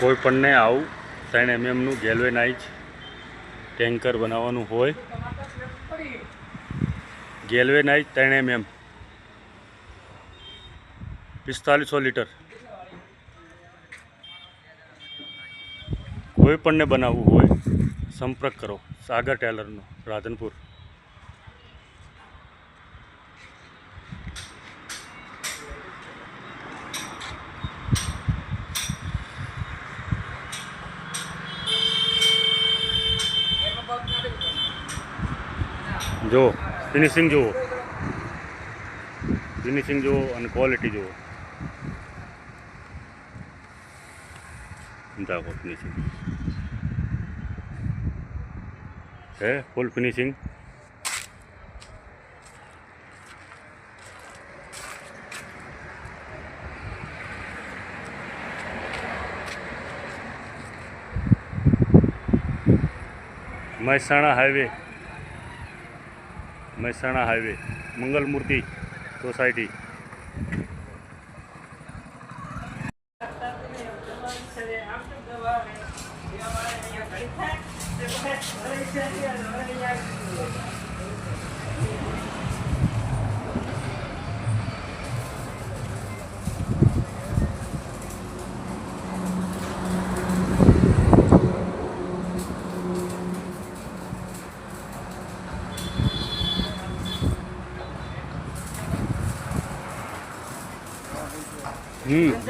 કોઈપણને આવું 3 mmનું galvanise tanker બનાવવાનું હોય, ગેલ્વેનાઇઝ 3 mm 4500 લીટર કોઈપણને બનાવવું હોય સંપર્ક કરો સાગર ટેલરનો, રાધનપુર। જો ફિનિશિંગ જુઓ, ફિનિશિંગ જુઓ અને ક્વોલિટી જુઓ। देखो फिनिशिंग है, full finishing. Mehsana highway Mangalmurti society.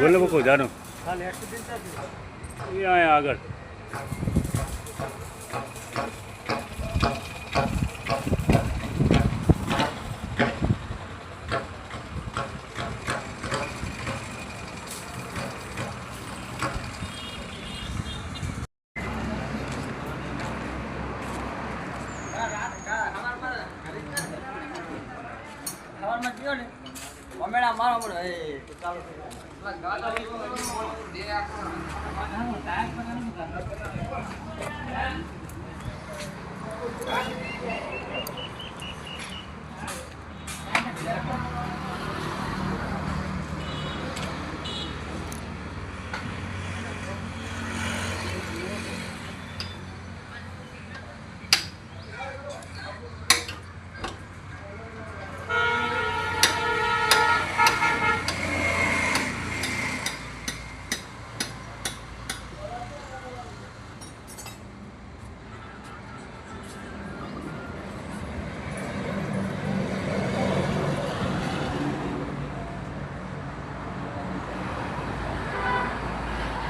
बोलो बको जानो ये आए आगर मारो